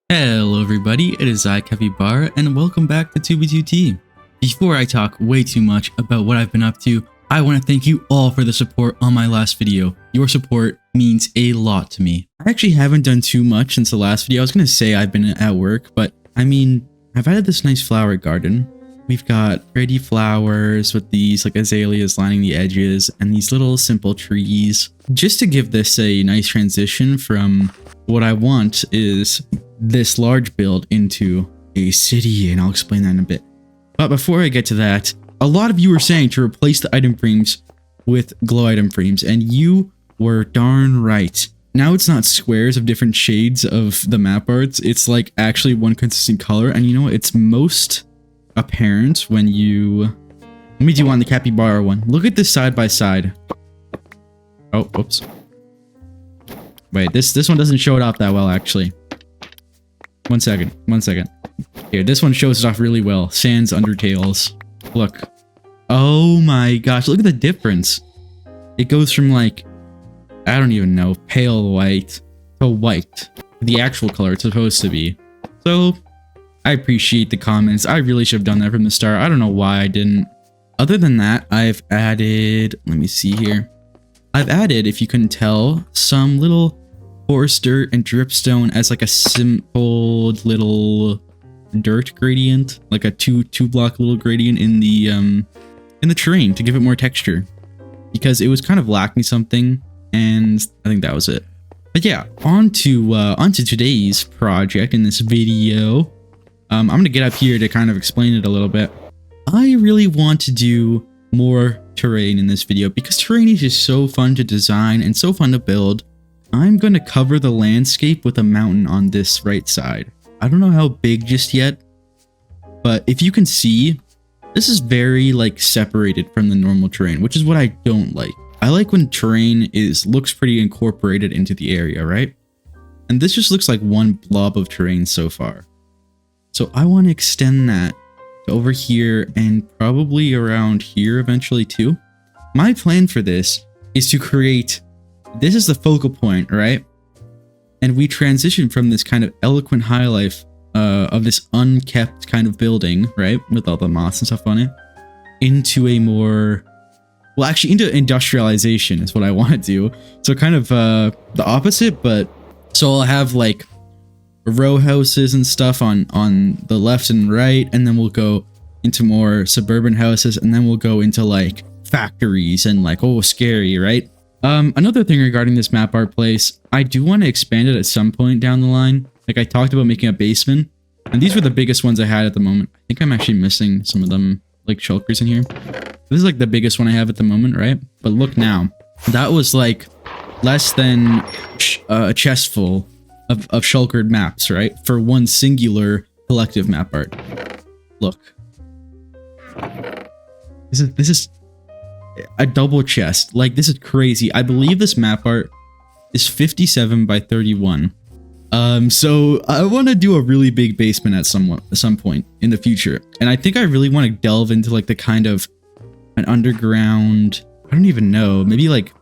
Hello everybody, it is I, Capybep, and welcome back to 2b2t. Before I talk way too much about what I've been up to, I want to thank you all for the support on my last video. Your support means a lot to me. I actually haven't done too much since the last video. I was going to say I've been at work, but I mean, I've added this nice flower garden. We've got pretty flowers with these like azaleas lining the edges and these little simple trees. Just to give this a nice transition from what I want is this large build into a city, and I'll explain that in a bit. But before I get to that, a lot of you were saying to replace the item frames with glow item frames, and you were darn right. Now it's not squares of different shades of the map arts, it's like actually one consistent color, and you know what, it's most apparent when you... Let me do on the capybara one. Look at this side by side. Oh, oops. Wait, this one doesn't show it off that well, actually. One second. Here, this one shows it off really well. Sans undertales. Look. Oh my gosh, look at the difference. It goes from like, I don't even know, pale white to white. The actual color it's supposed to be. So, I appreciate the comments. I really should have done that from the start. I don't know why I didn't. Other than that, I've added, let me see here. I've added, if you couldn't tell, some little forest dirt and dripstone as like a simple little dirt gradient, like a two block little gradient in the terrain to give it more texture, because it was kind of lacking something, and I think that was it. But yeah, on to today's project in this video. I'm gonna get up here to kind of explain it a little bit. I really want to do more terrain in this video because terrain is just so fun to design and so fun to build. I'm going to cover the landscape with a mountain on this right side. I don't know how big just yet, but if you can see, this is very like separated from the normal terrain, which is what I don't like. I like when terrain looks pretty incorporated into the area, right? And this just looks like one blob of terrain so far. So I want to extend that to over here and probably around here eventually too. My plan for this is to create, this is the focal point, right? And we transition from this kind of eloquent high life of this unkept kind of building, right? With all the moss and stuff on it, into a more, well, actually into industrialization is what I want to do. So kind of the opposite, but so I'll have like row houses and stuff on the left and right, and then we'll go into more suburban houses, and then we'll go into like factories and like, oh, scary, right? Another thing regarding this map art place, I do want to expand it at some point down the line. Like I talked about making a basement, and these were the biggest ones I had at the moment. I think I'm actually missing some of them, like shulkers in here. This is like the biggest one I have at the moment, right? But look now, that was like less than a chest full of shulkered maps, right? For one singular collective map art. Look. This is a double chest. Like, this is crazy. I believe this map art is 57 by 31. So I want to do a really big basement at some point in the future. And I think I really want to delve into like the kind of an underground, I don't even know, maybe like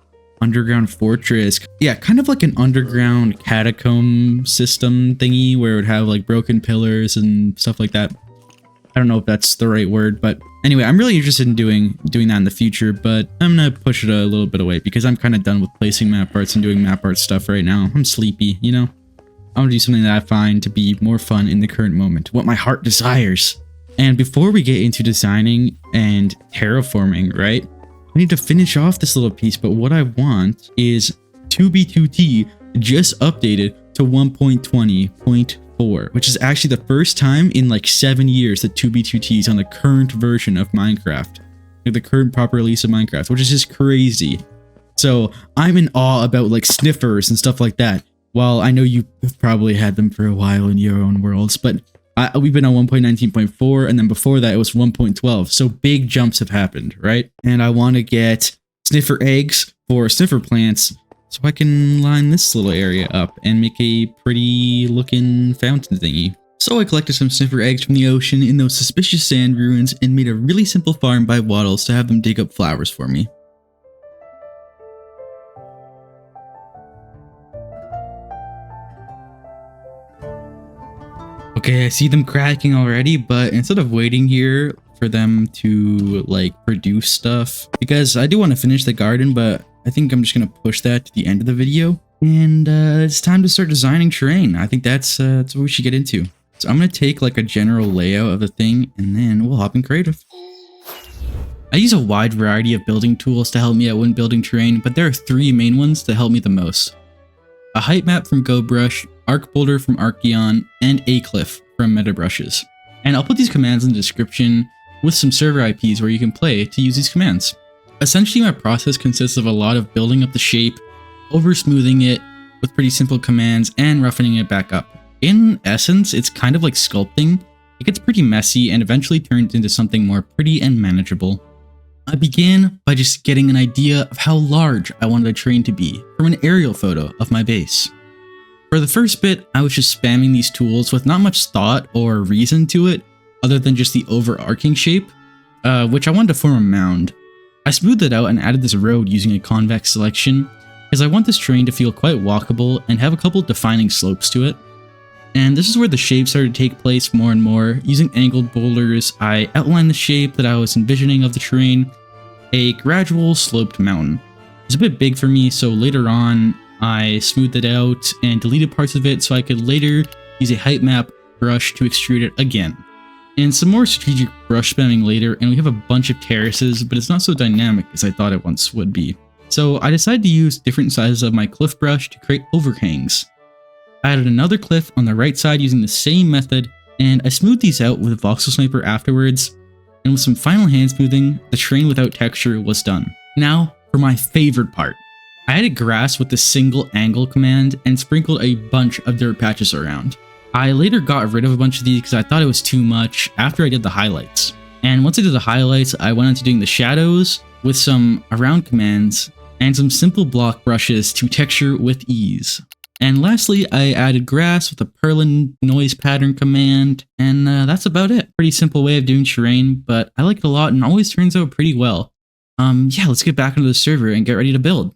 underground fortress. Yeah, kind of like an underground catacomb system thingy where it would have like broken pillars and stuff like that. I don't know if that's the right word, but anyway, I'm really interested in doing that in the future, but I'm gonna push it a little bit away because I'm kind of done with placing map arts and doing map art stuff right now. I'm sleepy, you know? I want to do something that I find to be more fun in the current moment, what my heart desires. And before we get into designing and terraforming, right? I need to finish off this little piece, but what I want is 2b2t just updated to 1.20.4, which is actually the first time in like 7 years that 2b2t is on the current version of Minecraft, like the current proper release of Minecraft, which is just crazy. So I'm in awe about like sniffers and stuff like that. While I know you have probably had them for a while in your own worlds, but we've been on 1.19.4, and then before that it was 1.12. So big jumps have happened, right? And I want to get sniffer eggs for sniffer plants so I can line this little area up and make a pretty looking fountain thingy. So I collected some sniffer eggs from the ocean in those suspicious sand ruins and made a really simple farm by wattles to have them dig up flowers for me. Okay, I see them cracking already, but instead of waiting here for them to like produce stuff, because I do want to finish the garden, but I think I'm just going to push that to the end of the video. And it's time to start designing terrain. I think that's what we should get into. So I'm going to take like a general layout of the thing, and then we'll hop in creative. I use a wide variety of building tools to help me out when building terrain, but there are 3 main ones that help me the most. A height map from GoBrush, boulder from Archeon, and aclf from metaRadius. And I'll put these commands in the description with some server IPs where you can play to use these commands. Essentially, my process consists of a lot of building up the shape, over smoothing it with pretty simple commands, and roughening it back up. In essence, it's kind of like sculpting. It gets pretty messy and eventually turns into something more pretty and manageable. I began by just getting an idea of how large I wanted the terrain to be from an aerial photo of my base. For the first bit, I was just spamming these tools with not much thought or reason to it, other than just the overarching shape, which I wanted to form a mound. I smoothed it out and added this road using a convex selection, because I want this terrain to feel quite walkable and have a couple defining slopes to it. And this is where the shape started to take place more and more. Using angled boulders, I outlined the shape that I was envisioning of the terrain, a gradual sloped mountain. It's a bit big for me, so later on, I smoothed it out and deleted parts of it so I could later use a height map brush to extrude it again. And some more strategic brush spamming later, and we have a bunch of terraces, but it's not so dynamic as I thought it once would be. So I decided to use different sizes of my cliff brush to create overhangs. I added another cliff on the right side using the same method, and I smoothed these out with voxelsniper afterwards, and with some final hand smoothing, the terrain without texture was done. Now, for my favorite part. I added grass with the single angle command and sprinkled a bunch of dirt patches around. I later got rid of a bunch of these because I thought it was too much after I did the highlights. And once I did the highlights, I went on to doing the shadows with some around commands and some simple block brushes to texture with ease. And lastly, I added grass with a Perlin noise pattern command, and that's about it. Pretty simple way of doing terrain, but I like it a lot and always turns out pretty well. Yeah, let's get back into the server and get ready to build.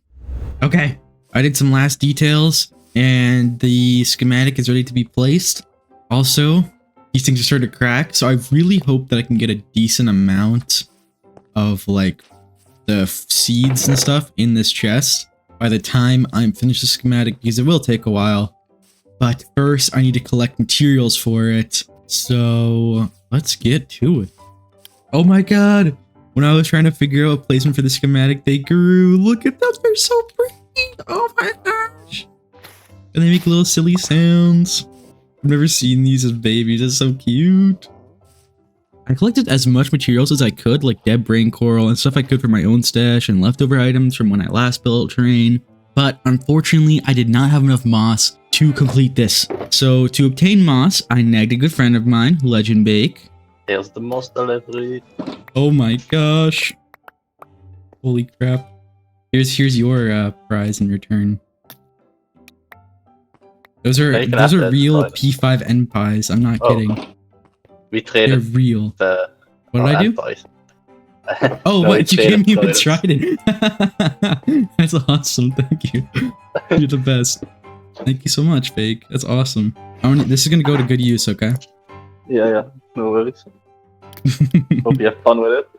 Okay, I did some last details, and the schematic is ready to be placed. Also, these things are starting to crack, so I really hope that I can get a decent amount of like the seeds and stuff in this chest by the time I'm finished the schematic, because it will take a while. But first, I need to collect materials for it. So let's get to it. Oh my god! When I was trying to figure out a placement for the schematic, they grew. Look at them, they're so pretty! Oh my gosh! And they make little silly sounds. I've never seen these as babies, it's so cute. I collected as much materials as I could, like dead brain coral and stuff I could for my own stash and leftover items from when I last built terrain. But unfortunately, I did not have enough moss to complete this. So to obtain moss, I nagged a good friend of mine, Legend Bake. Here's the moss delivery. Oh my gosh. Holy crap. Here's your prize in return. Those are real P5N pies. I'm not kidding. We traded. They're real. What did I do? Pies. Oh, No, what? You gave me a pies. trident. That's awesome. Thank you. You're the best. Thank you so much, Fake. That's awesome. This is gonna go to good use, okay? Yeah. No worries. Hope you have fun with it.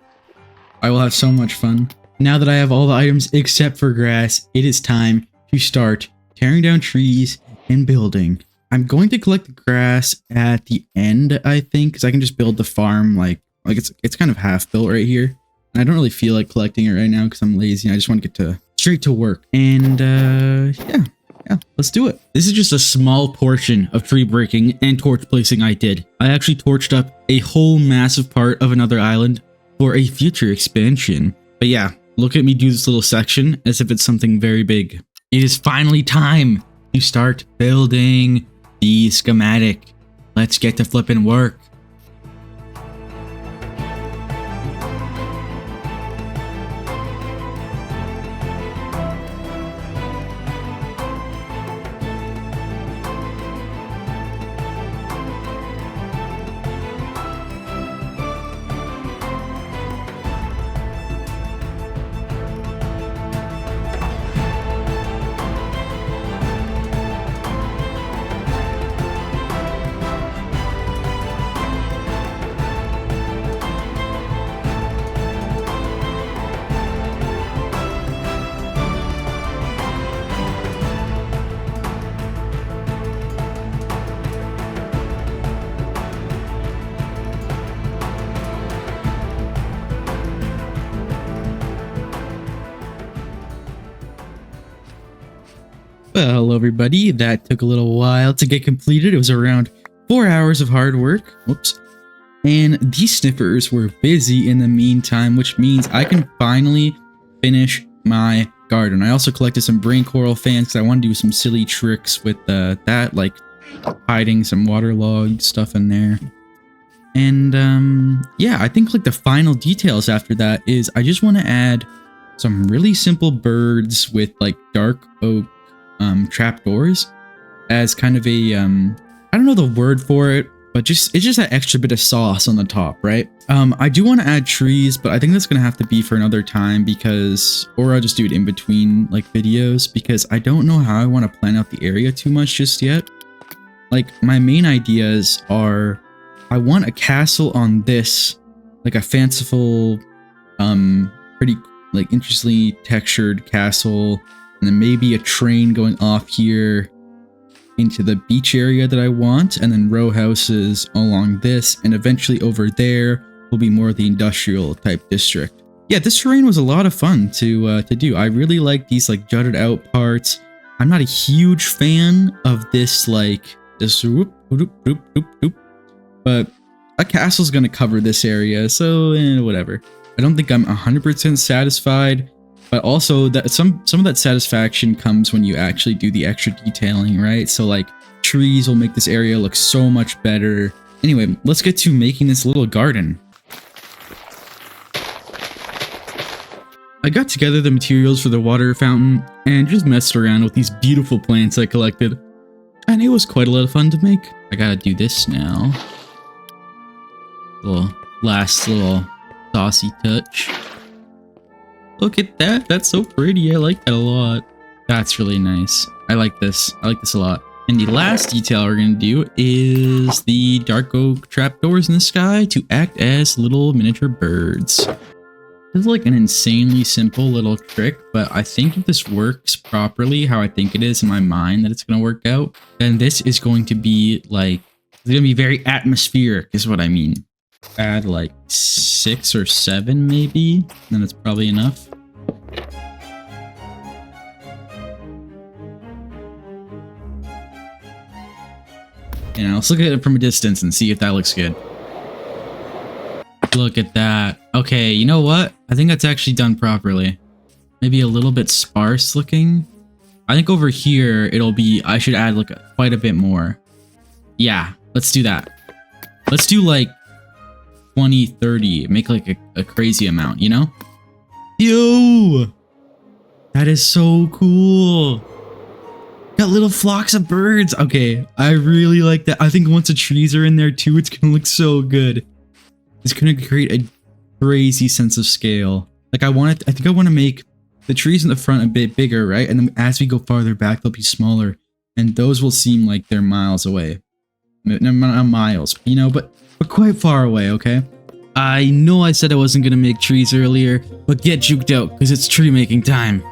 I will have so much fun. Now that I have all the items except for grass, it is time to start tearing down trees and building. I'm going to collect the grass at the end, I think, because I can just build the farm like it's kind of half built right here. And I don't really feel like collecting it right now because I'm lazy. I just want to get straight to work. And yeah, let's do it. This is just a small portion of tree breaking and torch placing I did. I actually torched up a whole massive part of another island for a future expansion. But yeah, look at me do this little section as if it's something very big. It is finally time to start building the schematic. Let's get to flipping work. Well, hello everybody. That took a little while to get completed. It was around 4 hours of hard work. Whoops. And these snippers were busy in the meantime, which means I can finally finish my garden. I also collected some brain coral fans because I want to do some silly tricks with that, like hiding some waterlogged stuff in there. And yeah, I think like the final details after that is I just want to add some really simple birds with like dark oak trapdoors as kind of a I don't know the word for it, but it's just that extra bit of sauce on the top, right? I do want to add trees, but I think that's gonna have to be for another time because, or I'll just do it in between like videos because I don't know how I want to plan out the area too much just yet. Like my main ideas are, I want a castle on this, like a fanciful, pretty like interestingly textured castle, and then maybe a train going off here into the beach area that I want, and then row houses along this, and eventually over there will be more of the industrial type district. Yeah, this terrain was a lot of fun to do. I really like these like jutted out parts. I'm not a huge fan of this like this whoop, whoop, whoop, whoop, whoop, but a castle's gonna cover this area, so whatever. I don't think I'm 100% satisfied, but also that some of that satisfaction comes when you actually do the extra detailing, right? So like trees will make this area look so much better. Anyway, let's get to making this little garden. I got together the materials for the water fountain and just messed around with these beautiful plants I collected. And it was quite a lot of fun to make. I gotta do this now. Last little saucy touch. Look at that. That's so pretty. I like that a lot. That's really nice. I like this. I like this a lot. And the last detail we're going to do is the dark oak trapdoors in the sky to act as little miniature birds. This is like an insanely simple little trick, but I think if this works properly, how I think it is in my mind that it's going to work out, then this is going to be like, it's going to be very atmospheric is what I mean. Add like 6 or 7 maybe, then it's probably enough. Yeah, let's look at it from a distance and see if that looks good. Look at that. Okay, you know what? I think that's actually done properly. Maybe a little bit sparse looking. I think over here it'll be, I should add like quite a bit more. Yeah, let's do that. Let's do like 20, 30, make like a crazy amount, you know? Yo! That is so cool. Got little flocks of birds. Okay, I really like that. I think once the trees are in there too, it's gonna look so good. It's gonna create a crazy sense of scale. Like I think I want to make the trees in the front a bit bigger, right? And then as we go farther back, they'll be smaller. And those will seem like they're miles away. Not miles, you know, but quite far away, okay? I know I said I wasn't gonna make trees earlier, but get juked out, because it's tree making time.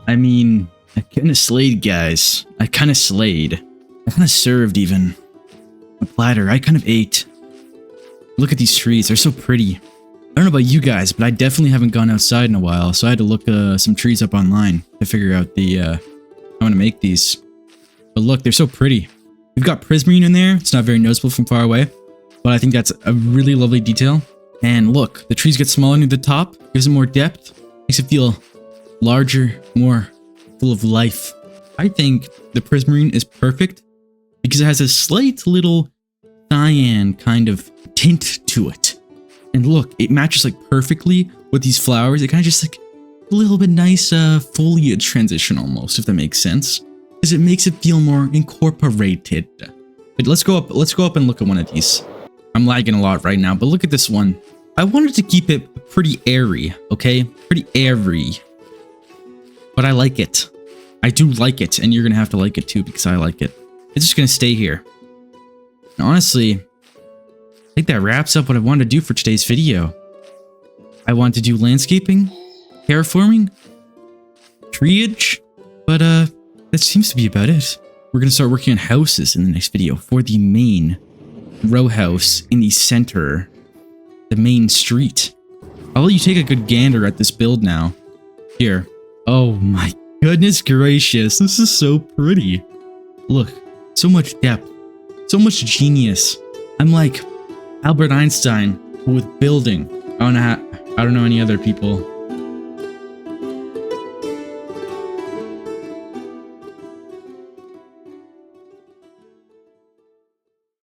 I mean, I kinda slayed, guys. I kinda slayed. I kinda served, even. A platter, I kind of ate. Look at these trees, they're so pretty. I don't know about you guys, but I definitely haven't gone outside in a while, so I had to look some trees up online to figure out the, how I'm gonna make these. But look, they're so pretty. We've got prismarine in there, it's not very noticeable from far away, but I think that's a really lovely detail. And look, the trees get smaller near the top, gives it more depth, makes it feel larger, more full of life. I think the prismarine is perfect because it has a slight little cyan kind of tint to it. And look, it matches like perfectly with these flowers. It kind of just like a little bit nice foliage transition almost, if that makes sense. Because it makes it feel more incorporated. But let's go up and look at one of these. I'm lagging a lot right now, but look at this one. I wanted to keep it pretty airy, okay? Pretty airy. But I like it. I do like it, and you're gonna have to like it too because I like it. It's just gonna stay here. And honestly, I think that wraps up what I wanted to do for today's video. I wanted to do landscaping, terraforming, treeage, but that seems to be about it. We're gonna start working on houses in the next video for the main row house in the center, the main street. I'll let you take a good gander at this build now. Here. Oh my goodness gracious, this is so pretty. Look, so much depth, so much genius. I'm like Albert Einstein with building. I don't know any other people